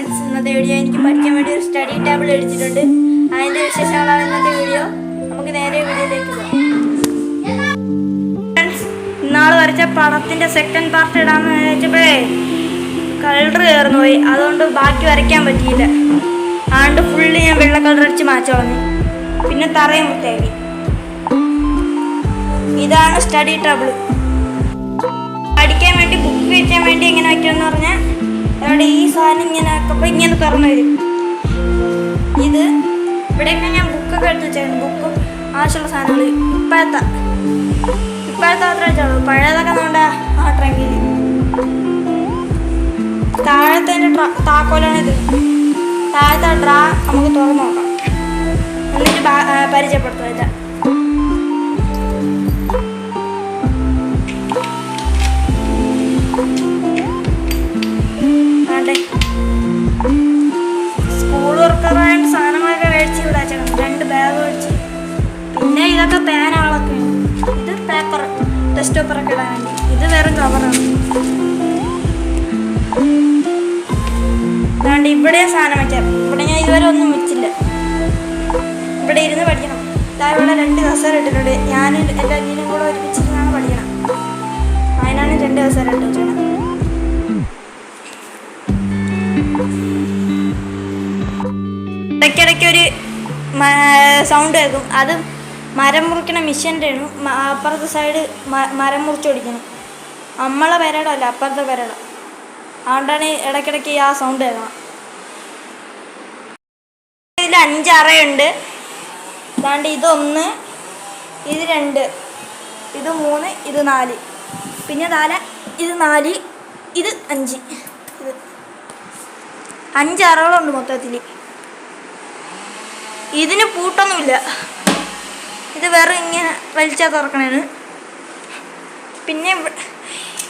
Friends, ഇന്നത്തെ video എനിക്ക് പഠിക്കാൻ വേണ്ടി ഒരു സ്റ്റഡി ടേബിൾ എടുത്തിട്ടുണ്ട്. അതിൻ്റെ വിശേഷങ്ങളാണ് ഇന്നത്തെ വീഡിയോ. നമുക്ക് നേരെ വീഡിയോയിലേക്ക് പോകാം. ഫ്രണ്ട്സ്, ഇന്നാൾ വരച്ച പടത്തിൻ്റെ സെക്കൻഡ് പാർട്ട് ഇടാമെന്ന് വിചാരിച്ചപ്പോഴേ കളർ കയറുന്നു പോയി. അതുകൊണ്ട് ബാക്കി വരയ്ക്കാൻ പറ്റിയില്ല. അതുകൊണ്ട് ഫുള്ള് ഞാൻ വെള്ള കളർ അടിച്ച് മാറ്റി വന്നു. പിന്നെ തറയും വൃത്തിയാക്കി. ഇതാണ് സ്റ്റഡി ടേബിൾ. പഠിക്കാൻ വേണ്ടി ബുക്ക് വയ്ക്കാൻ വേണ്ടി എങ്ങനെ വയ്ക്കുമെന്ന് പറഞ്ഞാൽ അവിടെ ഈ സാധനം ഇങ്ങനെ ആക്കുമ്പോൾ ഇങ്ങനെ തുറന്നു വരും. ഇത് ഇവിടെയൊക്കെ ഞാൻ ബുക്കൊക്കെ എടുത്ത് വെച്ചായിരുന്നു. ബുക്കും ആവശ്യമുള്ള സാധനങ്ങൾ ഇപ്പോഴത്തെ അത്ര വെച്ചോളൂ. പഴയതൊക്കെ നമ്മുടെ ആ ട്രങ്കിൽ. താഴത്തെ താക്കോലാണിത്. താഴത്തെ ഡ്രാ നമുക്ക് തുറന്നു നോക്കാം. എന്നിട്ട് പരിചയപ്പെടുത്തുക. ഇല്ല സ്കൂൾ വർക്കറായ സാധനങ്ങളൊക്കെ മേടിച്ച് ഇവിടെ വെച്ചേക്കണം. 2 ബാഗ് മേടിച്ച്. പിന്നെ ഇതൊക്കെ പേനകളൊക്കെ. ഇത് പേപ്പർ, ടെസ്റ്റ് പേപ്പറൊക്കെ ഇടാൻ വേണ്ടി. ഇത് വേറെ കവറാണ്. അതുകൊണ്ട് ഇവിടെ സാധനം വയ്ക്കാം. ഇവിടെ ഞാൻ ഇതുവരെ ഒന്നും വെച്ചില്ല. ഇവിടെ ഇരുന്ന് പഠിക്കണം. ഇവിടെ 2 കസേര ഇട്ടിട്ടുണ്ട്. ഞാൻ എൻ്റെ അനിയനും കൂടെ ഒരുമിച്ചിരുന്നാണ് പഠിക്കണം. അതിനാണ് 2 കസേര ഇട്ട് വെച്ചത്. ഇടയ്ക്കിടയ്ക്ക് ഒരു സൗണ്ട് കേൾക്കും. അത് മരം മുറിക്കണ മിഷ്യൻ്റെ ആണ്. അപ്പുറത്തെ സൈഡ് മരം മുറിച്ചോടിക്കണം. നമ്മളെ പെരടല്ല, അപ്പുറത്തെ പെരട. അതുകൊണ്ടാണ് ഇടയ്ക്കിടയ്ക്ക് ആ സൗണ്ട് കേൾക്കണം. ഇതിൽ 5 അറയുണ്ട്. അതാണ്ട് ഇത് 1, ഇത് 2, ഇത് 3, ഇത് 4. പിന്നെ താഴെ ഇത് 4, ഇത് 5. ഇത് 5 അറകളുണ്ട് മൊത്തത്തിൽ. ഇതിന് പൂട്ടൊന്നുമില്ല. ഇത് വേറെ ഇങ്ങനെ വലിച്ചാൽ തുറക്കണേന്. പിന്നെ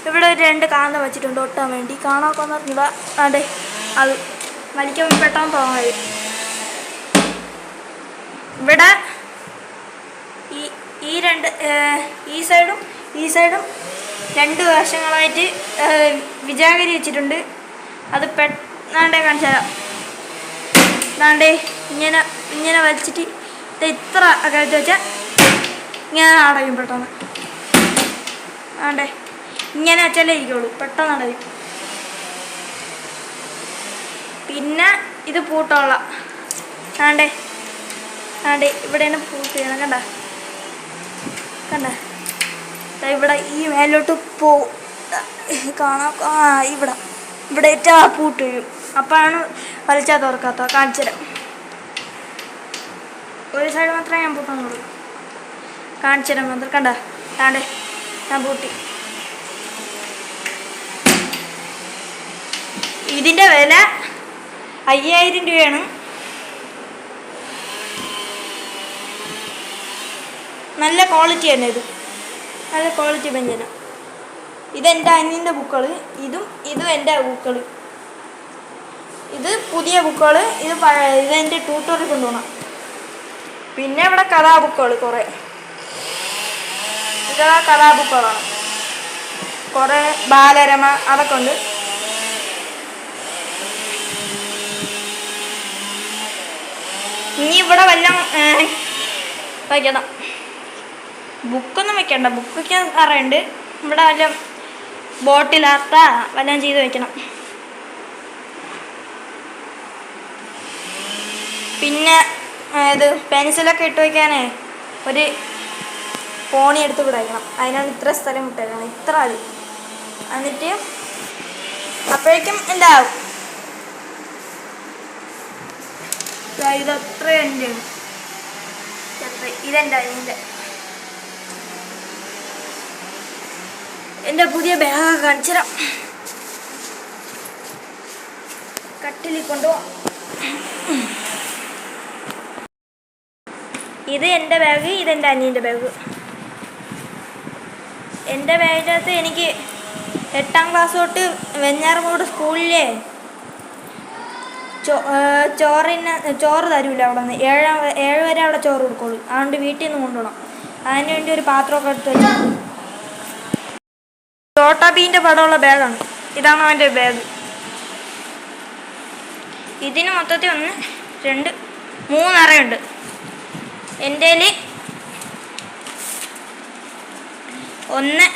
ഇവിടെ ഒരു 2 കാന്ത വെച്ചിട്ടുണ്ട് ഒട്ടാൻ വേണ്ടി. കാണാൻ പറഞ്ഞില്ല. അതെ, അത് വലിക്കാൻ പെട്ടെന്ന് തോന്നാത്. ഇവിടെ ഈ സൈഡും 2 വശങ്ങളായിട്ട് വിജാഗരി വെച്ചിട്ടുണ്ട്. അത് പെട്ടെന്നാണ്ടേ കാണിച്ചു തരാം. അതാണ്ടേ ഇങ്ങനെ വലിച്ചിട്ട് ഇത്ര കഴുത്ത് വെച്ചാൽ ഇങ്ങനെ അടയും പെട്ടെന്ന്. ആണ്ടേ ഇങ്ങനെ വെച്ചാലേ ഇരിക്കുള്ളൂ. പെട്ടെന്ന് അടയും. പിന്നെ ഇത് പൂട്ടുള്ള. ആണ്ടേ ഇവിടെയാണ് പൂട്ട് ചെയ്യണം. കണ്ട ഇവിടെ ഈ മേലോട്ട് പോവും. കാണാം. ഇവിടെ ഏറ്റവും പൂട്ട് ചെയ്യും. അപ്പോഴാണ് വലിച്ചാൽ തുറക്കാത്ത. കാണിച്ചു തരാം. ഒരു സൈഡ് മാത്രമേ ഞാൻ പൂട്ടുന്നുള്ളൂ. കാണിച്ചു തരാം മാത്രം. താണ്ടേ ഞാൻ പൂട്ടി. ഇതിൻ്റെ വില 5000 രൂപയാണ്. നല്ല ക്വാളിറ്റി തന്നെ. നല്ല ക്വാളിറ്റി ബെഞ്ചാണ്. ഇതെൻ്റെ അനിയൻ്റെ ബുക്കുകൾ. ഇതും എൻ്റെ ബുക്കുകൾ. ഇത് പുതിയ ബുക്കുകൾ. ഇതെൻ്റെ ട്യൂട്ടോറിൽ കൊണ്ടുപോകണം. പിന്നെ ഇവിടെ കഥാബുക്കുകൾ കുറേ. ഇതാ കഥാബുക്കുകളാണ്. കുറേ ബാലരമ അതൊക്കെ ഉണ്ട്. ഇനി ഇവിടെ വല്ലതും വയ്ക്കണം. ബുക്കൊന്നും വെക്കണ്ട. ബുക്കൊക്കെ അറിയുണ്ട്. ഇവിടെ വല്ല ബോട്ടിലാർത്ത വല്ലതും ചെയ്ത് വെക്കണം. പിന്നെ ഇത് പെൻസിലൊക്കെ ഇട്ട് വയ്ക്കാനേ ഒരു ഫോണി എടുത്ത് വിടയ്ക്കണം. അതിനാണ് ഇത്ര സ്ഥലം വിട്ടേക്കണം. ഇത്ര അത്. എന്നിട്ട് അപ്പോഴേക്കും എന്താവും. ഇതത്ര എൻ്റെ ഇതെൻ്റെ അനിയൻ്റെ. എൻ്റെ പുതിയ ബാഗ് കാണിച്ചു തരാം. കട്ടിലിൽ കൊണ്ടുപോകാം. ഇത് എൻ്റെ ബാഗ്. ഇതെൻ്റെ അനിയൻ്റെ ബാഗ്. എൻ്റെ ബാഗിൻ്റെ അകത്ത് എനിക്ക് 8ാം ക്ലാസ് തൊട്ട് വെഞ്ഞാറമൂട് സ്കൂളിലെ ചോറ് തരൂല. അവിടെ നിന്ന് 7 വരെ അവിടെ ചോറ് കൊടുക്കുള്ളൂ. അതുകൊണ്ട് വീട്ടിൽ നിന്ന് കൊണ്ടുപോകണം. അതിന് വേണ്ടി ഒരു പാത്രമൊക്കെ എടുത്ത് വെച്ചാൽ. ചോട്ടാ ഭീമിൻ്റെ പടമുള്ള ബാഗാണ്. ഇതാണ് അവൻ്റെ ബാഗ്. ഇതിന് മൊത്തത്തിൽ 1 2 3 അറയുണ്ട്. എൻ്റെ 1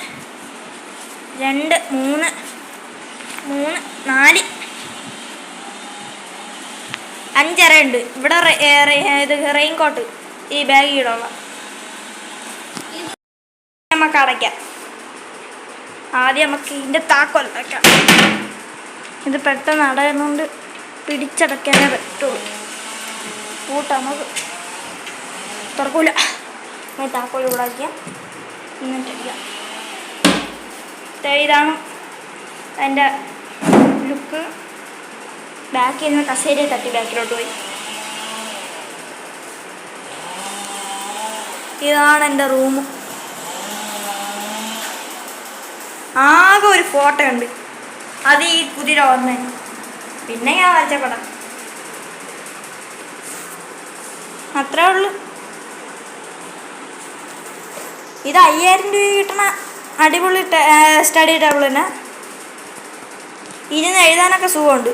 2 3 4 5 അറയുണ്ട്. ഇവിടെ ഇത് റെയിൻകോട്ട് ഈ ബാഗിലുള്ള നമുക്ക് അടയ്ക്കാം. ആദ്യം നമുക്ക് ഇതിൻ്റെ താക്കോൽ അടയ്ക്കാം. ഇത് പെട്ടെന്ന് അടയുന്നതുകൊണ്ട് പിടിച്ചടയ്ക്കാനേ പറ്റുള്ളൂ. പൂട്ടാം, നമുക്ക് തുറക്കൂല. താക്കോൽ ഇവിടെ ആക്കിയാൽ എന്നിട്ടടിക്കാം. ഇതാണ് അതിൻ്റെ ലുക്ക്. ബാക്കിൽ നിന്ന് കസേരയെ തട്ടി ബാക്കിലോട്ട് പോയി. ഇതാണ് എൻ്റെ റൂം. ആകെ ഒരു ഫോട്ടോ ഉണ്ട്, അത് ഈ കുതിര ഓർമ്മ. പിന്നെ ഞാൻ വരച്ച പടം അത്രേ ഉള്ളൂ. ഇത് 5000 രൂപ കിട്ടണ അടിപൊളി സ്റ്റഡി ടേബിൾ തന്നെ. ഇരുന്ന് എഴുതാനൊക്കെ സുഖമുണ്ട്.